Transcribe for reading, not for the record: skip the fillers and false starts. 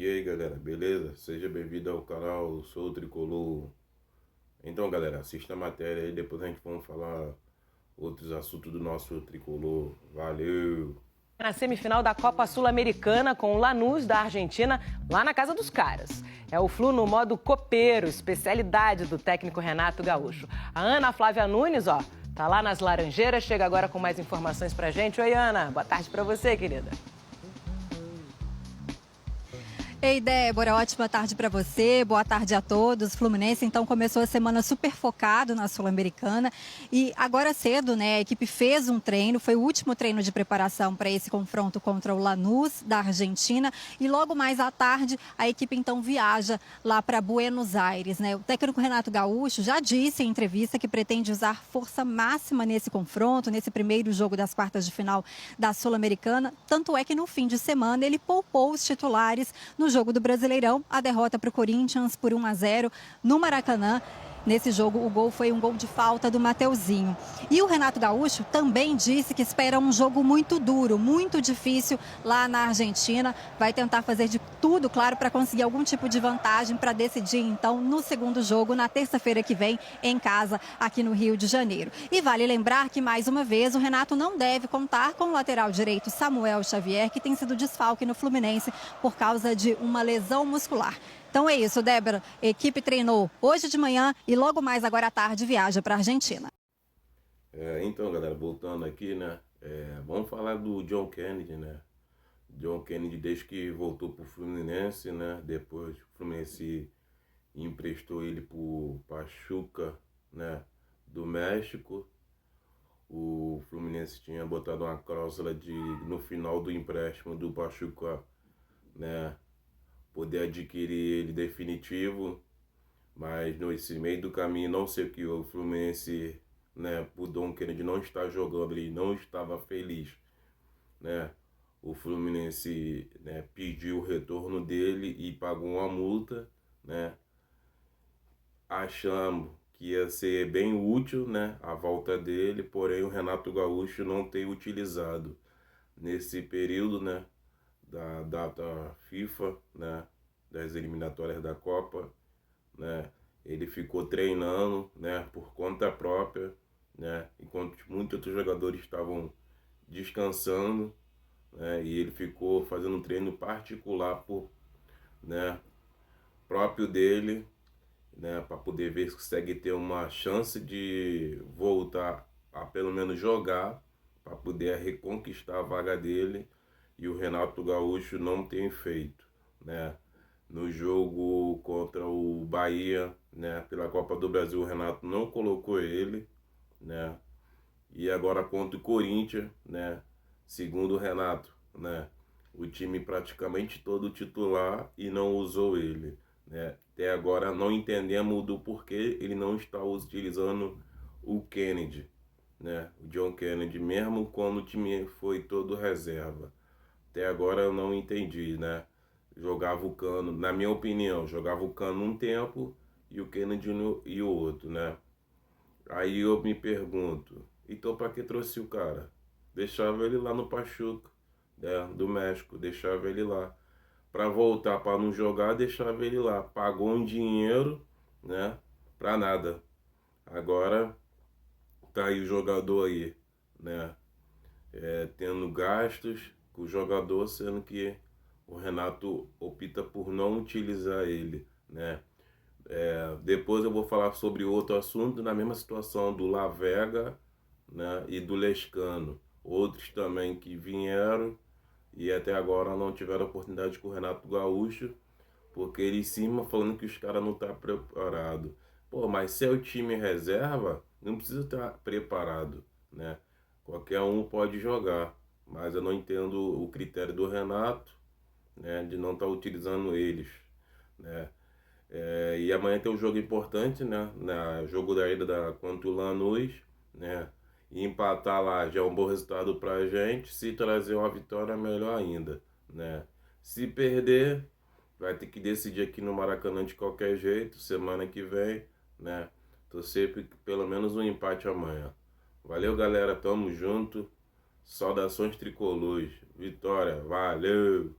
E aí galera, beleza? Seja bem-vindo ao canal Sou Tricolor. Então galera, assista a matéria aí, depois a gente vamos falar outros assuntos do nosso tricolor. Valeu! Na semifinal da Copa Sul-Americana com o Lanús da Argentina, lá na casa dos caras. É o Flu no modo copeiro, especialidade do técnico Renato Gaúcho. A Ana Flávia Nunes, tá lá nas Laranjeiras, chega agora com mais informações pra gente. Oi, Ana, boa tarde pra você, querida. Ei, Débora, ótima tarde para você, boa tarde a todos. Fluminense, então, começou a semana super focado na Sul-Americana e agora cedo, né, a equipe fez um treino, foi o último treino de preparação para esse confronto contra o Lanús, da Argentina, e logo mais à tarde a equipe, então, viaja lá para Buenos Aires, né. O técnico Renato Gaúcho já disse em entrevista que pretende usar força máxima nesse confronto, nesse primeiro jogo das quartas de final da Sul-Americana, tanto é que no fim de semana ele poupou os titulares no jogo do Brasileirão, a derrota para o Corinthians por 1-0 no Maracanã. Nesse jogo, o gol foi um gol de falta do Mateuzinho. E o Renato Gaúcho também disse que espera um jogo muito duro, muito difícil lá na Argentina. Vai tentar fazer de tudo, claro, para conseguir algum tipo de vantagem para decidir, então, no segundo jogo, na terça-feira que vem, em casa, aqui no Rio de Janeiro. E vale lembrar que, mais uma vez, o Renato não deve contar com o lateral direito Samuel Xavier, que tem sido desfalque no Fluminense por causa de uma lesão muscular. Então é isso, Débora. A equipe treinou hoje de manhã e logo mais agora à tarde viaja para a Argentina. Então galera, voltando aqui, né? Vamos falar do John Kennedy, né? John Kennedy, desde que voltou pro Fluminense, né? Depois o Fluminense emprestou ele pro Pachuca, né? Do México. O Fluminense tinha botado uma cláusula de, no final do empréstimo do Pachuca, né, poder adquirir ele definitivo, mas nesse meio do caminho, não sei o que o Fluminense, né, o John Kennedy não está jogando, ele não estava feliz, né, o Fluminense, né, pediu o retorno dele e pagou uma multa, né, achando que ia ser bem útil, né, a volta dele, porém o Renato Gaúcho não tem utilizado nesse período, né, da data FIFA, né, das eliminatórias da Copa, né, ele ficou treinando, né, por conta própria, né, enquanto muitos outros jogadores estavam descansando, né, e ele ficou fazendo um treino particular por, né, próprio dele, né, para poder ver se consegue ter uma chance de voltar a pelo menos jogar, para poder reconquistar a vaga dele, e o Renato Gaúcho não tem feito, né? No jogo contra o Bahia, né, pela Copa do Brasil, o Renato não colocou ele, né? E agora contra o Corinthians, né, segundo o Renato, né, o time praticamente todo titular e não usou ele, né? Até agora não entendemos do porquê ele não está utilizando o Kennedy, né? O John Kennedy, mesmo quando o time foi todo reserva. Até agora eu não entendi, né? Jogava o Cano, na minha opinião, jogava o Cano um tempo e o Kennedy e o outro, né? Aí eu me pergunto, então para que trouxe o cara? Deixava ele lá no Pachuca, né, do México, deixava ele lá. Para voltar, para não jogar, deixava ele lá. Pagou um dinheiro, né, para nada. Agora tá aí o jogador aí, né, tendo gastos com o jogador, sendo que o Renato opta por não utilizar ele, né. Depois eu vou falar sobre outro assunto na mesma situação do La Vega, né, e do Lescano. Outros também que vieram e até agora não tiveram oportunidade com o Renato Gaúcho, porque ele em cima falando que os caras não estão preparados. Pô, mas se é o time reserva, não precisa estar preparado, né? Qualquer um pode jogar, mas eu não entendo o critério do Renato, né, de não estar utilizando eles, né? E amanhã tem um jogo importante, né? Jogo da ida contra o Lanús, né? E empatar lá já é um bom resultado pra gente. Se trazer uma vitória, melhor ainda, né? Se perder, vai ter que decidir aqui no Maracanã de qualquer jeito, semana que vem, né? Torcer pelo menos um empate amanhã. Valeu, galera. Tamo junto. Saudações tricolores. Vitória. Valeu!